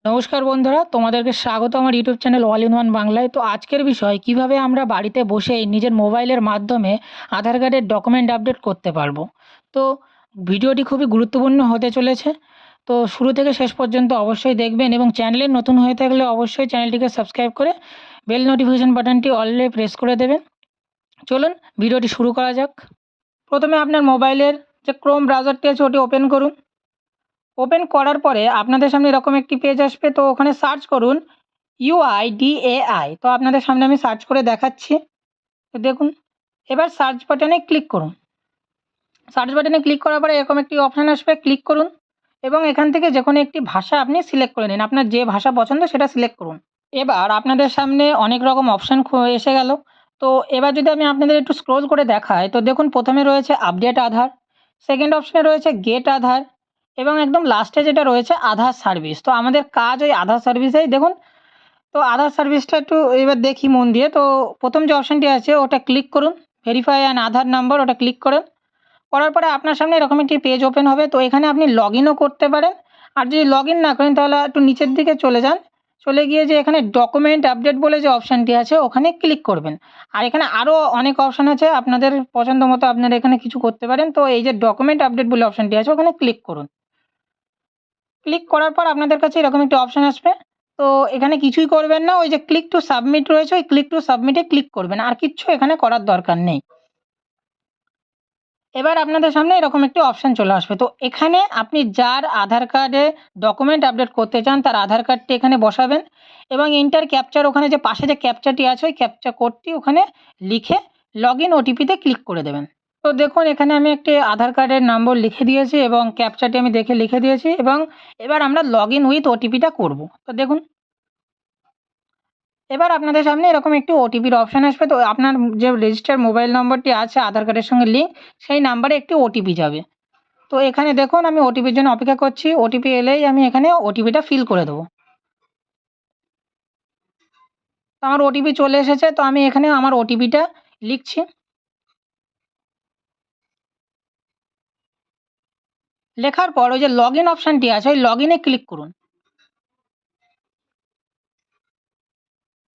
নমস্কার বন্ধুরা, তোমাদেরকে স্বাগত আমার YouTube channel all in one বাংলায়। তো আজকের বিষয় কিভাবে আমরা বাড়িতে বসেই নিজের মোবাইলের মাধ্যমে আধার কার্ডের ডকুমেন্ট আপডেট করতে পারবো। তো ভিডিওটি খুবই গুরুত্বপূর্ণ হতে চলেছে। তো শুরু থেকে শেষ পর্যন্ত অবশ্যই দেখবেন এবং চ্যানেলে নতুন হয়ে থাকলে অবশ্যই চ্যানেলটিকে সাবস্ক্রাইব করে বেল নোটিফিকেশন বাটনটি অলে প্রেস করে দেবেন। চলুন ভিডিওটি শুরু করা যাক। প্রথমে আপনার মোবাইলের যে ক্রোম ব্রাউজারটি আছে ওটি ওপেন করুন। ওপেন করার পরে আপনাদের সামনে এরকম একটি পেজ আসবে, তো ওখানে সার্চ করুন UIDAI। তো আপনাদের সামনে আমি সার্চ করে দেখাচ্ছি। তো দেখুন, এবার সার্চ বাটনে ক্লিক করুন। সার্চ বাটনে ক্লিক করার পরে এরকম একটি অপশান আসবে, ক্লিক করুন এবং এখান থেকে যে কোনো একটি ভাষা আপনি সিলেক্ট করে নিন। আপনার যে ভাষা পছন্দ সেটা সিলেক্ট করুন। এবার আপনাদের সামনে অনেক রকম অপশান এসে গেল। তো এবার যদি আমি আপনাদের একটু স্ক্রল করে দেখাই, তো দেখুন প্রথমে রয়েছে আপডেট আধার, সেকেন্ড অপশানে রয়েছে গেট আধার এবং একদম লাস্টে যেটা রয়েছে আধার সার্ভিস। তো আমাদের কাজ ওই আধার সার্ভিসেই দেখুন। তো আধার সার্ভিসটা একটু এবার দেখি মন দিয়ে। তো প্রথম যে অপশানটি আছে ওটা ক্লিক করুন, ভেরিফাই অ্যান আধার নাম্বার, ওটা ক্লিক করেন। করার পরে আপনার সামনে এরকম একটি পেজ ওপেন হবে। তো এখানে আপনি লগ ইনও করতে পারেন, আর যদি লগ ইন না করেন তাহলে একটু নিচের দিকে চলে যান। চলে গিয়ে যে এখানে ডকুমেন্ট আপডেট বলে যে অপশানটি আছে ওখানে ক্লিক করবেন। আর এখানে আরও অনেক অপশান আছে, আপনাদের পছন্দ মতো আপনারা এখানে কিছু করতে পারেন। তো এই যে ডকুমেন্ট আপডেট বলে অপশানটি আছে ওখানে ক্লিক করুন। ক্লিক করার পর আপনাদের কাছে এরকম একটি অপশান আসবে। তো এখানে কিছুই করবেন না, ওই যে ক্লিক টু সাবমিট রয়েছে ওই ক্লিক টু সাবমিটে ক্লিক করবেন, আর কিচ্ছু এখানে করার দরকার নেই। এবার আপনাদের সামনে এরকম একটি অপশান চলে আসবে। তো এখানে আপনি যার আধার কার্ডে ডকুমেন্ট আপডেট করতে চান তার আধার কার্ডটি এখানে বসাবেন এবং এন্টার ক্যাপচার, ওখানে যে পাশে যে ক্যাপচাটি আছে ওই ক্যাপচা কোডটি ওখানে লিখে লগ ইন ওটিপিতে ক্লিক করে দেবেন। তো দেখুন এখানে আমি একটি আধার কার্ডের নম্বর লিখে দিয়েছি এবং ক্যাপচাটি আমি দেখে লিখে দিয়েছি এবং এবার আমরা লগ ইন উইথ ওটিপিটা করব। তো দেখুন, এবার আপনাদের সামনে এরকম একটি ওটিপির অপশান আসবে। তো আপনার যে রেজিস্টার মোবাইল নম্বরটি আছে আধার কার্ডের সঙ্গে লিঙ্ক, সেই নাম্বারে একটি ওটিপি যাবে। তো এখানে দেখুন আমি ওটিপির জন্য অপেক্ষা করছি। ওটিপি এলেই আমি এখানে ওটিপিটা ফিল করে দেবো। তো আমার ওটিপি চলে এসেছে। তো আমি এখানে আমার ওটিপিটা লিখছি। লেখার পর ওই যে লগ ইন অপশানটি আছে ওই লগ ইনে ক্লিক করুন।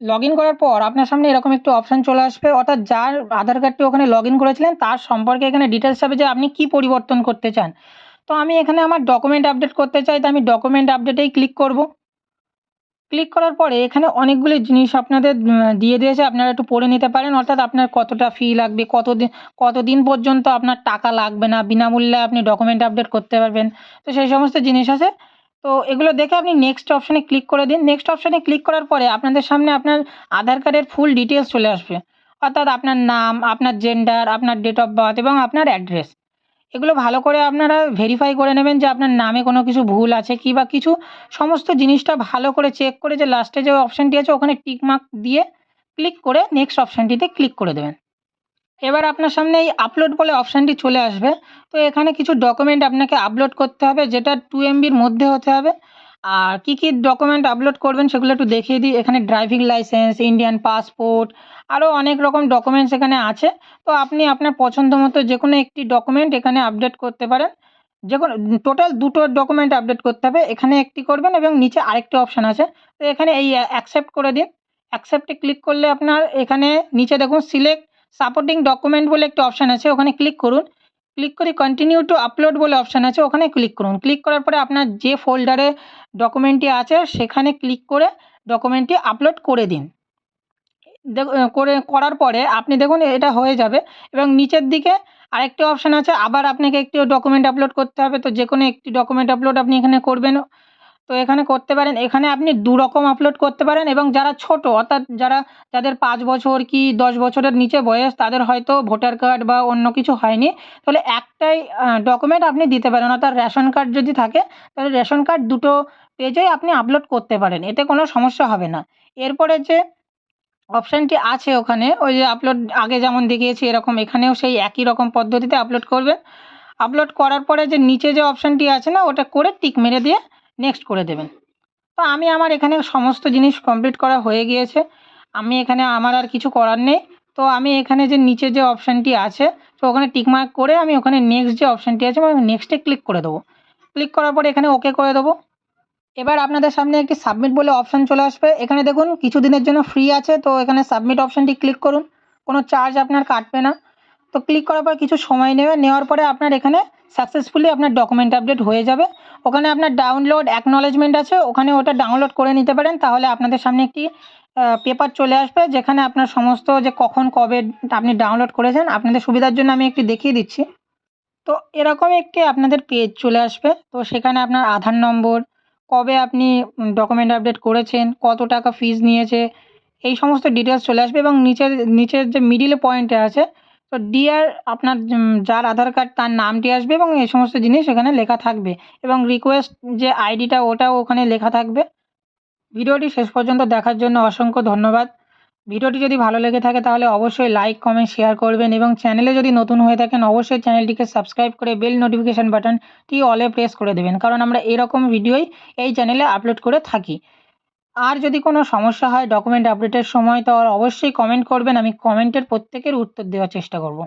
লগ ইন করার পর আপনার সামনে এরকম একটি অপশান চলে আসবে, অর্থাৎ যার আধার কার্ডটি ওখানে লগ ইন করেছিলেন তার সম্পর্কে এখানে ডিটেলস হবে যে আপনি কী পরিবর্তন করতে চান। তো আমি এখানে আমার ডকুমেন্ট আপডেট করতে চাই, তো আমি ডকুমেন্ট আপডেটেই ক্লিক করব। ক্লিক করার পরে এখানে অনেকগুলি জিনিস আপনাদের দিয়ে দিয়েছে, আপনারা একটু পড়ে নিতে পারেন। অর্থাৎ আপনার কতটা ফি লাগবে, কতদিন পর্যন্ত আপনার টাকা লাগবে না, বিনামূল্যে আপনি ডকুমেন্ট আপডেট করতে পারবেন। তো সেই সমস্ত জিনিস আছে। তো এগুলো দেখে আপনি নেক্সট অপশানে ক্লিক করে দিন। নেক্সট অপশানে ক্লিক করার পরে আপনাদের সামনে আপনার আধার কার্ডের ফুল ডিটেলস চলে আসবে। অর্থাৎ আপনার নাম, আপনার জেন্ডার, আপনার ডেট অফ বার্থ এবং আপনার অ্যাড্রেস। এগুলো ভালো করে আপনারা ভেরিফাই করে নেবেন যে আপনার নামে কোনো কিছু ভুল আছে কি বা কিছু। সমস্ত জিনিসটা ভালো করে চেক করে যে লাস্টে যে অপশানটি আছে ওখানে টিক মার্ক দিয়ে ক্লিক করে নেক্সট অপশানটিতে ক্লিক করে দেবেন। এবার আপনার সামনে এই আপলোড বলে অপশানটি চলে আসবে। তো এখানে কিছু ডকুমেন্ট আপনাকে আপলোড করতে হবে, যেটা 2 MBর মধ্যে হতে হবে। আর কী ডকুমেন্ট আপলোড করবেন সেগুলো একটু দেখিয়ে দিই। এখানে ড্রাইভিং লাইসেন্স, ইন্ডিয়ান পাসপোর্ট, আরও অনেক রকম ডকুমেন্টস এখানে আছে। তো আপনি আপনার পছন্দ মতো যেকোনো একটি ডকুমেন্ট এখানে আপডেট করতে পারেন। যেকোনো টোটাল 2 টো ডকুমেন্ট আপডেট করতে হবে। এখানে একটি করবেন এবং নিচে আরেকটি অপশান আছে। তো এখানে এই অ্যাকসেপ্ট করে দিন। অ্যাকসেপ্টে ক্লিক করলে আপনার এখানে নিচে দেখুন সিলেক্ট সাপোর্টিং ডকুমেন্ট বলে একটি অপশান আছে, ওখানে ক্লিক করুন। ক্লিক করে কন্টিনিউ টু আপলোড বলে অপশান আছে, ওখানে ক্লিক করুন। ক্লিক করার পরে আপনার যে ফোল্ডারে ডকুমেন্টটি আছে সেখানে ক্লিক করে ডকুমেন্টটি আপলোড করে দিন। করার পরে আপনি দেখুন এটা হয়ে যাবে এবং নিচের দিকে আরেকটি অপশান আছে, আবার আপনাকে একটি ডকুমেন্ট আপলোড করতে হবে। তো যেকোনো একটি ডকুমেন্ট আপলোড আপনি এখানে করবেন। তো এখানে করতে পারেন। এখানে আপনি 2 রকম আপলোড করতে পারেন এবং যারা ছোট, অর্থাৎ যাদের 5 বছর কি 10 বছরের নিচে বয়স, তাদের হয়তো ভোটার কার্ড বা অন্য কিছু হয়নি, তাহলে একটাই ডকুমেন্ট আপনি দিতে পারেন। অর্থাৎ রেশন কার্ড যদি থাকে তাহলে রেশন কার্ড 2 টো পেজেই আপনি আপলোড করতে পারেন। এতে কোনো সমস্যা হবে না। এরপরে যে অপশানটি আছে ওখানে ওই যে আপলোড আগে যেমন দেখিয়েছি এরকম এখানেও সেই একই রকম পদ্ধতিতে আপলোড করবেন। আপলোড করার পরে যে নিচে যে অপশানটি আছে না ওটা করে টিক মেরে দিয়ে নেক্সট করে দেবেন। তো আমি আমার এখানে সমস্ত জিনিস কমপ্লিট করা হয়ে গিয়েছে। আমি এখানে আমার আর কিছু করার নেই। তো আমি এখানে যে নিচে যে অপশানটি আছে তো ওখানে টিক মার্ক করে আমি ওখানে নেক্সট যে অপশানটি আছে আমি নেক্সটে ক্লিক করে দেবো। ক্লিক করার পরে এখানে ওকে করে দেবো। এবার আপনাদের সামনে একটি সাবমিট বলে অপশান চলে আসবে। এখানে দেখুন কিছু দিনের জন্য ফ্রি আছে, তো এখানে সাবমিট অপশানটি ক্লিক করুন। কোনো চার্জ আপনার কাটবে না। তো ক্লিক করার পর কিছু সময় নেবে, নেওয়ার পরে আপনার এখানে সাকসেসফুলি আপনার ডকুমেন্ট আপডেট হয়ে যাবে। ওখানে আপনার ডাউনলোড অ্যাকনলেজমেন্ট আছে, ওখানে ওটা ডাউনলোড করে নিতে পারেন। তাহলে আপনাদের সামনে একটি পেপার চলে আসবে, যেখানে আপনার সমস্ত যে কখন কবে আপনি ডাউনলোড করেছেন, আপনাদের সুবিধার জন্য আমি একটি দেখিয়ে দিচ্ছি। তো এরকম একটি আপনাদের পেজ চলে আসবে। তো সেখানে আপনার আধার নম্বর, কবে আপনি ডকুমেন্ট আপডেট করেছেন, কত টাকা ফিজ নিয়েছে, এই সমস্ত ডিটেলস চলে আসবে এবং নিচের যে মিডিল পয়েন্টে আছে, তো ডিয়ার আপনার যার আধার কার্ড তার নামটি আসবে এবং এই সমস্ত জিনিস এখানে লেখা থাকবে এবং রিকোয়েস্ট যে আইডিটা ওটাও ওখানে লেখা থাকবে। ভিডিওটি শেষ পর্যন্ত দেখার জন্য অসংখ্য ধন্যবাদ। ভিডিওটি যদি ভালো লেগে থাকে তাহলে অবশ্যই লাইক, কমেন্ট, শেয়ার করবেন এবং চ্যানেলে যদি নতুন হয়ে থাকেন অবশ্যই চ্যানেলটিকে সাবস্ক্রাইব করে বেল নোটিফিকেশন বাটনটি অলে প্রেস করে দেবেন, কারণ আমরা এরকম ভিডিওই এই চ্যানেলে আপলোড করে থাকি। আর যদি কোনো সমস্যা হয় ডকুমেন্ট আপডেটের সময়, তো অবশ্যই কমেন্ট করবেন, আমি কমেন্টের প্রত্যেকের উত্তর দেওয়ার চেষ্টা করব।